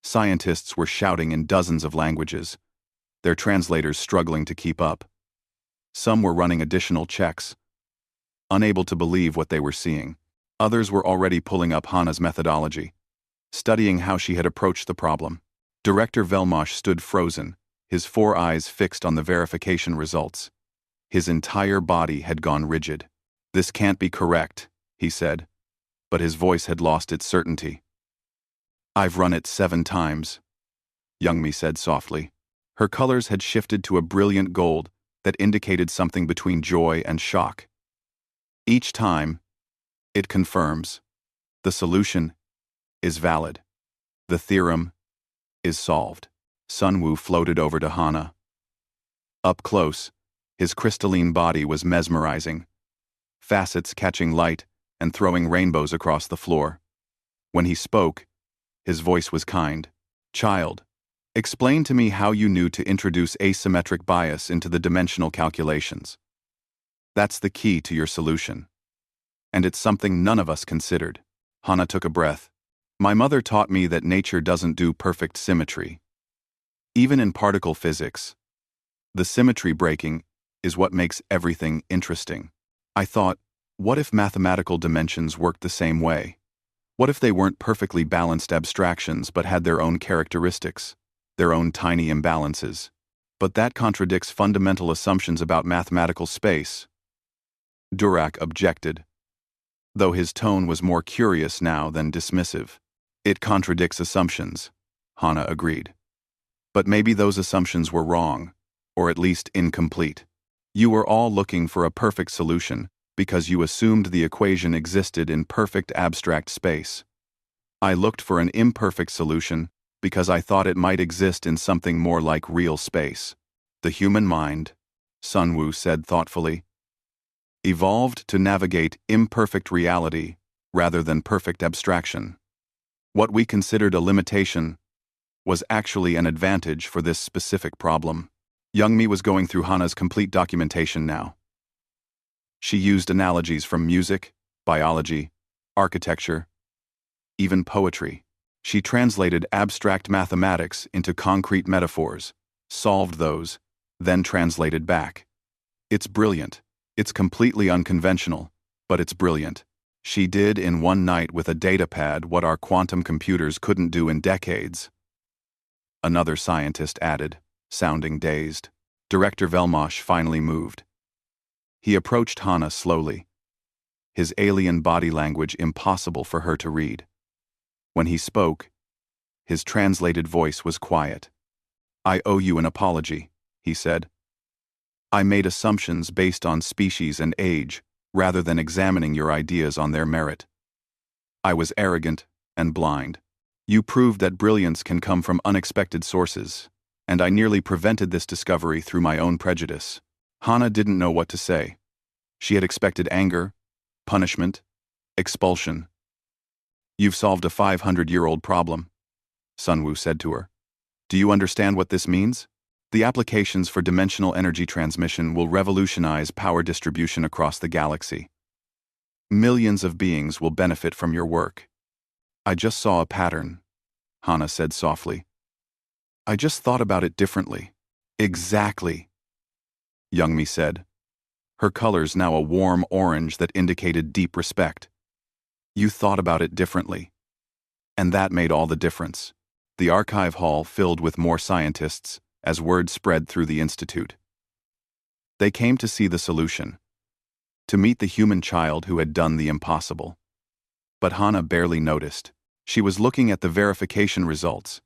Scientists were shouting in dozens of languages, their translators struggling to keep up. Some were running additional checks, unable to believe what they were seeing. Others were already pulling up Hana's methodology, studying how she had approached the problem. Director Velmosh stood frozen, his 4 eyes fixed on the verification results. His entire body had gone rigid. "This can't be correct," he said, but his voice had lost its certainty. "I've run it 7 times," Youngmi said softly. Her colors had shifted to a brilliant gold that indicated something between joy and shock. "Each time, it confirms. The solution is valid. The theorem is solved." Sunwoo floated over to Hana. Up close, his crystalline body was mesmerizing, facets catching light and throwing rainbows across the floor. When he spoke, his voice was kind. "Child, explain to me how you knew to introduce asymmetric bias into the dimensional calculations. That's the key to your solution. And it's something none of us considered." Hana took a breath. "My mother taught me that nature doesn't do perfect symmetry. Even in particle physics, the symmetry breaking is what makes everything interesting. I thought, what if mathematical dimensions worked the same way? What if they weren't perfectly balanced abstractions but had their own characteristics, their own tiny imbalances? But that contradicts fundamental assumptions about mathematical space." Durak objected, though his tone was more curious now than dismissive. "It contradicts assumptions," Hana agreed. "But maybe those assumptions were wrong, or at least incomplete. You were all looking for a perfect solution because you assumed the equation existed in perfect abstract space. I looked for an imperfect solution because I thought it might exist in something more like real space. The human mind," Sunwoo said thoughtfully, "evolved to navigate imperfect reality rather than perfect abstraction. What we considered a limitation was actually an advantage for this specific problem." Youngmi was going through Hana's complete documentation now. She used analogies from music, biology, architecture, even poetry. She translated abstract mathematics into concrete metaphors, solved those, then translated back. "It's brilliant. It's completely unconventional, but it's brilliant. She did in one night with a datapad what our quantum computers couldn't do in decades," another scientist added, sounding dazed. Director Velmosh finally moved. He approached Hana slowly, his alien body language impossible for her to read. When he spoke, his translated voice was quiet. "I owe you an apology," he said. "I made assumptions based on species and age, rather than examining your ideas on their merit. I was arrogant and blind. You proved that brilliance can come from unexpected sources, and I nearly prevented this discovery through my own prejudice." Hana didn't know what to say. She had expected anger, punishment, expulsion. "You've solved a 500-year-old problem," Sunwoo said to her. "Do you understand what this means? The applications for dimensional energy transmission will revolutionize power distribution across the galaxy. Millions of beings will benefit from your work." "I just saw a pattern," Hana said softly. "I just thought about it differently." "Exactly," Youngmi said, her colors now a warm orange that indicated deep respect. "You thought about it differently. And that made all the difference." The archive hall filled with more scientists as word spread through the institute. They came to see the solution, to meet the human child who had done the impossible. But Hana barely noticed. She was looking at the verification results,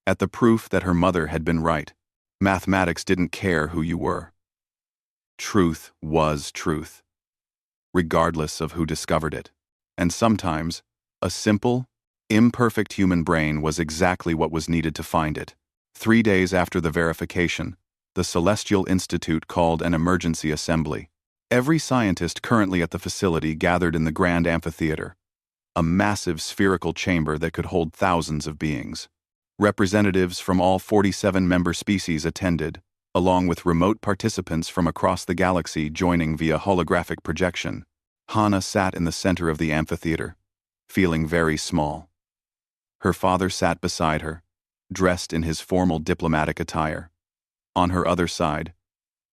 at the proof that her mother had been right. Mathematics didn't care who you were. Truth was truth, regardless of who discovered it. And sometimes, a simple, imperfect human brain was exactly what was needed to find it. 3 days after the verification, the Celestial Institute called an emergency assembly. Every scientist currently at the facility gathered in the grand amphitheater. a massive spherical chamber that could hold thousands of beings. Representatives from all 47 member species attended, along with remote participants from across the galaxy joining via holographic projection. Hana sat in the center of the amphitheater, feeling very small. Her father sat beside her, dressed in his formal diplomatic attire. On her other side,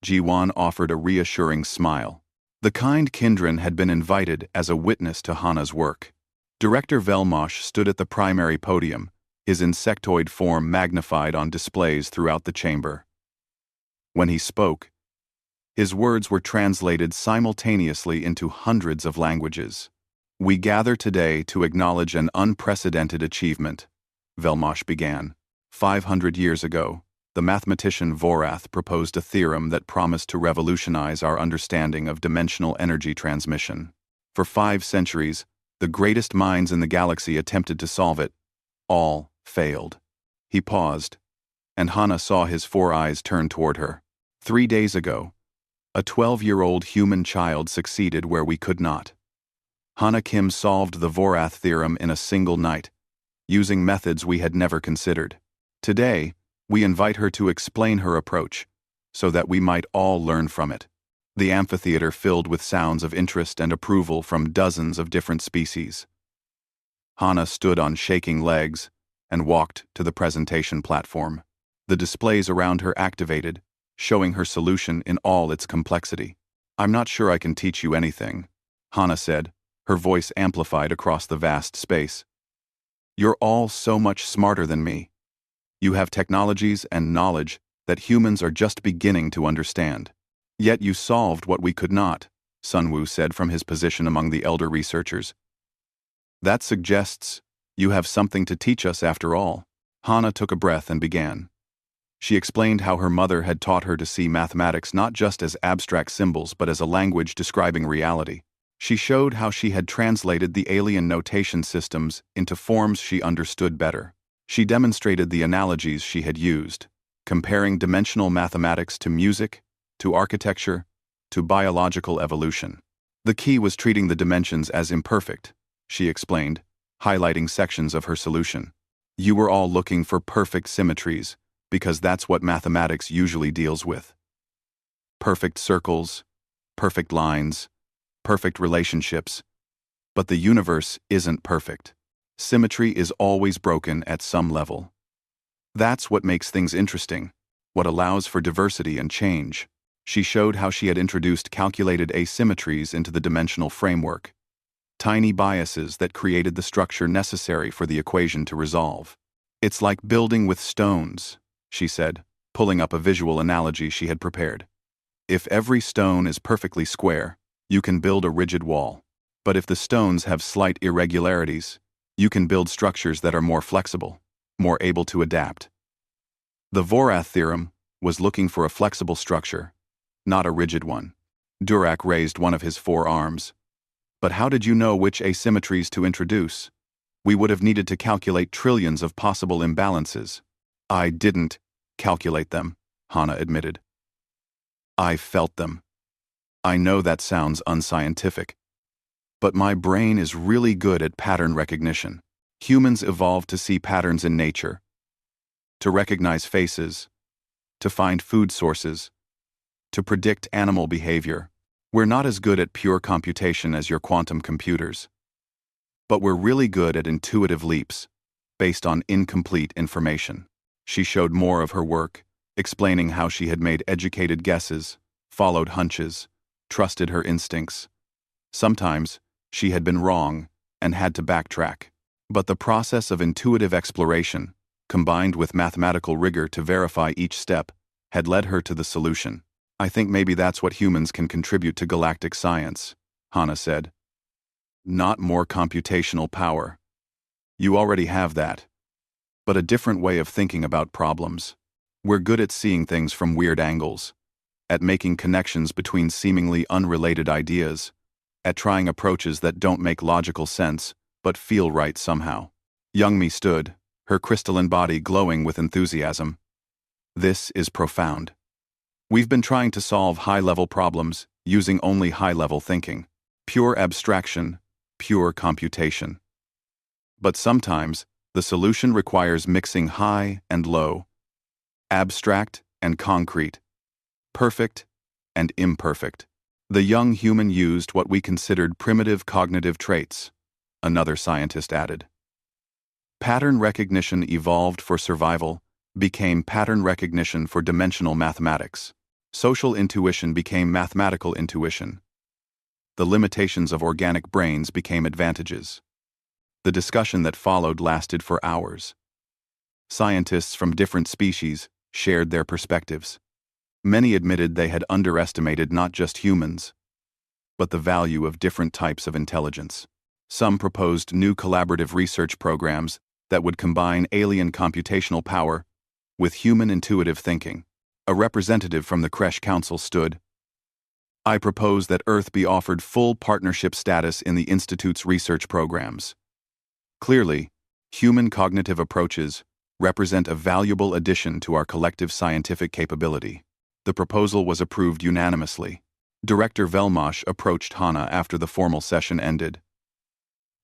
Jiwan offered a reassuring smile. The kind Kindred had been invited as a witness to Hana's work. Director Velmosh stood at the primary podium, his insectoid form magnified on displays throughout the chamber. When he spoke, his words were translated simultaneously into hundreds of languages. "We gather today to acknowledge an unprecedented achievement," Velmosh began. 500 years ago, the mathematician Vorath proposed a theorem that promised to revolutionize our understanding of dimensional energy transmission. For 5 centuries, the greatest minds in the galaxy attempted to solve it. All failed. He paused, and Hana saw his 4 eyes turn toward her. 3 days ago, a 12-year-old human child succeeded where we could not. Hana Kim solved the Vorath theorem in a single night, using methods we had never considered. Today, we invite her to explain her approach, so that we might all learn from it. The amphitheater filled with sounds of interest and approval from dozens of different species. Hana stood on shaking legs and walked to the presentation platform. The displays around her activated, showing her solution in all its complexity. "I'm not sure I can teach you anything," Hana said, her voice amplified across the vast space. "You're all so much smarter than me. You have technologies and knowledge that humans are just beginning to understand. Yet you solved what we could not," Sunwoo said from his position among the elder researchers. "That suggests you have something to teach us after all." Hana took a breath and began. She explained how her mother had taught her to see mathematics not just as abstract symbols but as a language describing reality. She showed how she had translated the alien notation systems into forms she understood better. She demonstrated the analogies she had used, comparing dimensional mathematics to music, to architecture, to biological evolution. The key was treating the dimensions as imperfect, she explained, highlighting sections of her solution. "You were all looking for perfect symmetries, because that's what mathematics usually deals with. Perfect circles, perfect lines, perfect relationships. But the universe isn't perfect. Symmetry is always broken at some level. That's what makes things interesting, what allows for diversity and change." She showed how she had introduced calculated asymmetries into the dimensional framework, tiny biases that created the structure necessary for the equation to resolve. "It's like building with stones," she said, pulling up a visual analogy she had prepared. "If every stone is perfectly square, you can build a rigid wall. But if the stones have slight irregularities, you can build structures that are more flexible, more able to adapt." The Vorath theorem was looking for a flexible structure, not a rigid one. Durak raised one of his 4 arms. "But how did you know which asymmetries to introduce? We would have needed to calculate trillions of possible imbalances." "I didn't calculate them," Hana admitted. "I felt them. I know that sounds unscientific, but my brain is really good at pattern recognition. Humans evolved to see patterns in nature, to recognize faces, to find food sources, to predict animal behavior. We're not as good at pure computation as your quantum computers. But we're really good at intuitive leaps, based on incomplete information." She showed more of her work, explaining how she had made educated guesses, followed hunches, trusted her instincts. Sometimes, she had been wrong and had to backtrack. But the process of intuitive exploration, combined with mathematical rigor to verify each step, had led her to the solution. "I think maybe that's what humans can contribute to galactic science," Hana said. "Not more computational power. You already have that. But a different way of thinking about problems. We're good at seeing things from weird angles, at making connections between seemingly unrelated ideas, at trying approaches that don't make logical sense but feel right somehow." Youngmi stood, her crystalline body glowing with enthusiasm. "This is profound. We've been trying to solve high-level problems using only high-level thinking. Pure abstraction, pure computation. But sometimes, the solution requires mixing high and low, abstract and concrete, perfect and imperfect. The young human used what we considered primitive cognitive traits, another scientist added. Pattern recognition evolved for survival, became pattern recognition for dimensional mathematics. Social intuition became mathematical intuition. The limitations of organic brains became advantages. The discussion that followed lasted for hours. Scientists from different species shared their perspectives. Many admitted they had underestimated not just humans, but the value of different types of intelligence. Some proposed new collaborative research programs that would combine alien computational power with human intuitive thinking. A representative from the Creche Council stood. I propose that Earth be offered full partnership status in the Institute's research programs. Clearly, human cognitive approaches represent a valuable addition to our collective scientific capability. The proposal was approved unanimously. Director Velmosh approached Hana after the formal session ended.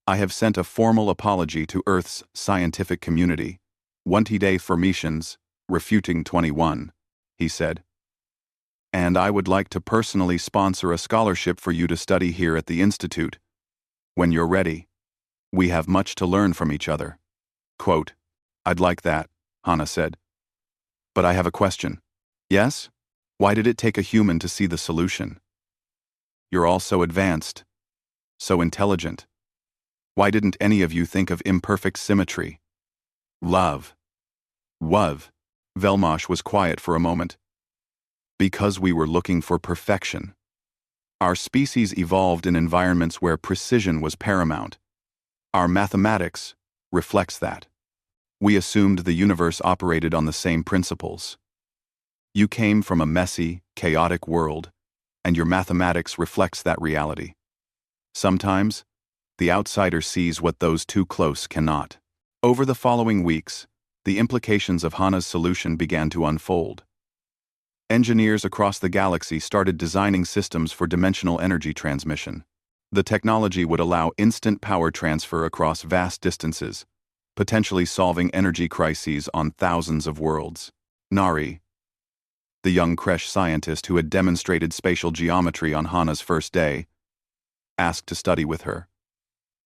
I have sent a formal apology to Earth's scientific community. 20-day formations, refuting 21, he said. And I would like to personally sponsor a scholarship for you to study here at the Institute. When you're ready. We have much to learn from each other. Quote, I'd like that, Hana said. But I have a question. Yes? Why did it take a human to see the solution? You're all so advanced, so intelligent. Why didn't any of you think of imperfect symmetry? Love. Velmosh was quiet for a moment. Because we were looking for perfection. Our species evolved in environments where precision was paramount. Our mathematics reflects that. We assumed the universe operated on the same principles. You came from a messy, chaotic world, and your mathematics reflects that reality. Sometimes, the outsider sees what those too close cannot. Over the following weeks, the implications of Hana's solution began to unfold. Engineers across the galaxy started designing systems for dimensional energy transmission. The technology would allow instant power transfer across vast distances, potentially solving energy crises on thousands of worlds. Nari, the young Creche scientist who had demonstrated spatial geometry on Hana's first day, asked to study with her.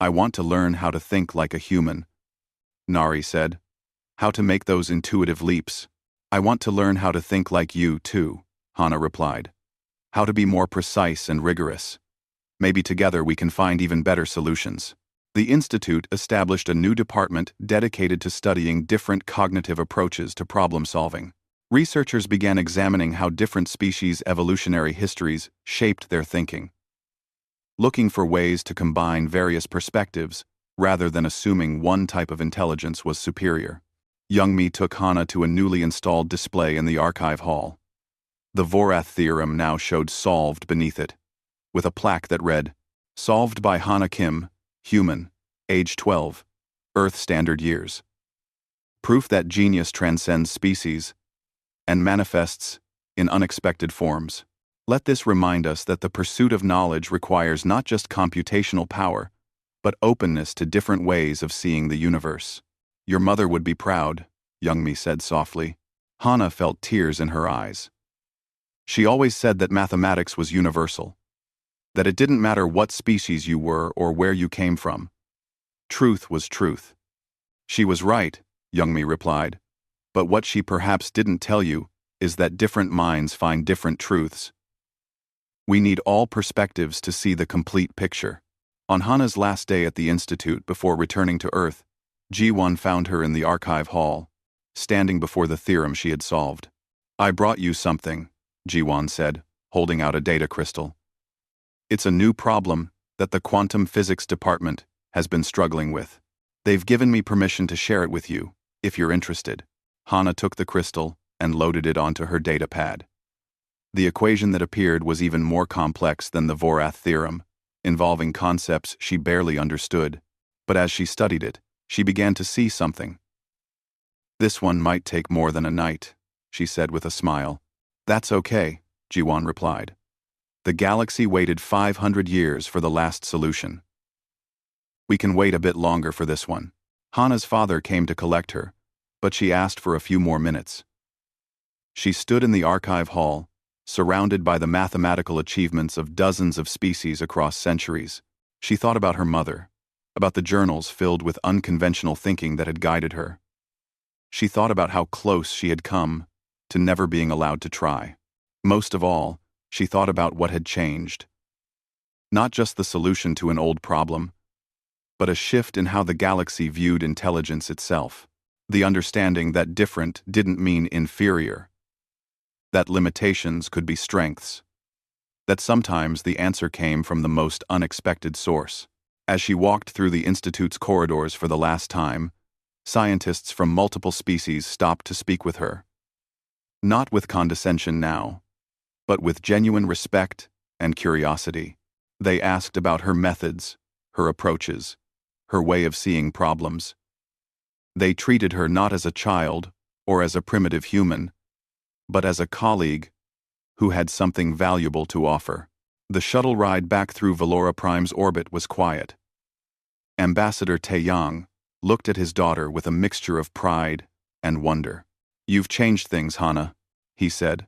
I want to learn how to think like a human, Nari said. How to make those intuitive leaps. I want to learn how to think like you, too, Hana replied. How to be more precise and rigorous. Maybe together we can find even better solutions. The Institute established a new department dedicated to studying different cognitive approaches to problem solving. Researchers began examining how different species' evolutionary histories shaped their thinking, looking for ways to combine various perspectives rather than assuming one type of intelligence was superior. Youngmi took Hana to a newly installed display in the archive hall. The Vorath theorem now showed solved beneath it, with a plaque that read, Solved by Hana Kim, human, age 12, Earth standard years. Proof that genius transcends species and manifests in unexpected forms. Let this remind us that the pursuit of knowledge requires not just computational power, but openness to different ways of seeing the universe. Your mother would be proud, Youngmi said softly. Hana felt tears in her eyes. She always said that mathematics was universal, that it didn't matter what species you were or where you came from. Truth was truth. She was right, Youngmi replied, but what she perhaps didn't tell you is that different minds find different truths. We need all perspectives to see the complete picture. On Hana's last day at the Institute before returning to Earth, Ji-won found her in the archive hall, standing before the theorem she had solved. I brought you something, Ji-won said, holding out a data crystal. It's a new problem that the quantum physics department has been struggling with. They've given me permission to share it with you, if you're interested. Hana took the crystal and loaded it onto her data pad. The equation that appeared was even more complex than the Vorath theorem, involving concepts she barely understood. But as she studied it, she began to see something. This one might take more than a night, she said with a smile. That's okay, Ji-won replied. The galaxy waited 500 years for the last solution. We can wait a bit longer for this one. Hana's father came to collect her, but she asked for a few more minutes. She stood in the archive hall, surrounded by the mathematical achievements of dozens of species across centuries. She thought about her mother, about the journals filled with unconventional thinking that had guided her. She thought about how close she had come to never being allowed to try. Most of all, she thought about what had changed. Not just the solution to an old problem, but a shift in how the galaxy viewed intelligence itself. The understanding that different didn't mean inferior, that limitations could be strengths, that sometimes the answer came from the most unexpected source. As she walked through the Institute's corridors for the last time, scientists from multiple species stopped to speak with her. Not with condescension now, but with genuine respect and curiosity. They asked about her methods, her approaches, her way of seeing problems. They treated her not as a child or as a primitive human, but as a colleague who had something valuable to offer. The shuttle ride back through Valora Prime's orbit was quiet. Ambassador Taeyang looked at his daughter with a mixture of pride and wonder. "You've changed things, Hana," he said.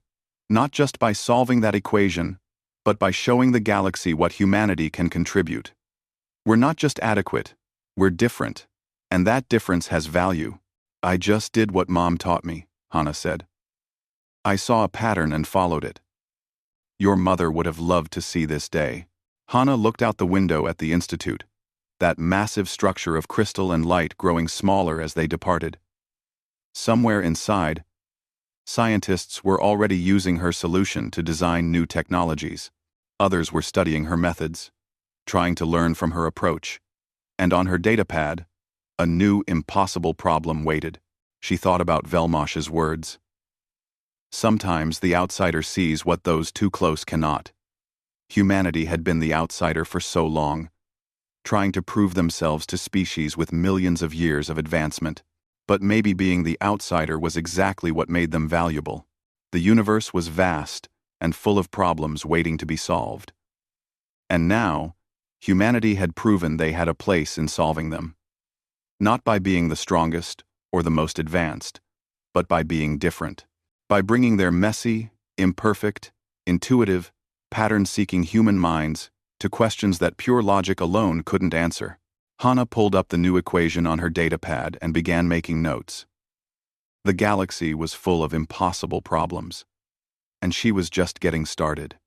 "Not just by solving that equation, but by showing the galaxy what humanity can contribute. We're not just adequate, we're different, and that difference has value." "I just did what Mom taught me," Hana said. "I saw a pattern and followed it. Your mother would have loved to see this day." Hana looked out the window at the Institute, that massive structure of crystal and light growing smaller as they departed. Somewhere inside, scientists were already using her solution to design new technologies. Others were studying her methods, trying to learn from her approach. And on her datapad, a new impossible problem waited. She thought about Velmosh's words. Sometimes the outsider sees what those too close cannot. Humanity had been the outsider for so long, trying to prove themselves to species with millions of years of advancement. But maybe being the outsider was exactly what made them valuable. The universe was vast and full of problems waiting to be solved. And now, humanity had proven they had a place in solving them. Not by being the strongest or the most advanced, but by being different. By bringing their messy, imperfect, intuitive, pattern-seeking human minds to questions that pure logic alone couldn't answer. Hana pulled up the new equation on her datapad and began making notes. The galaxy was full of impossible problems, and she was just getting started.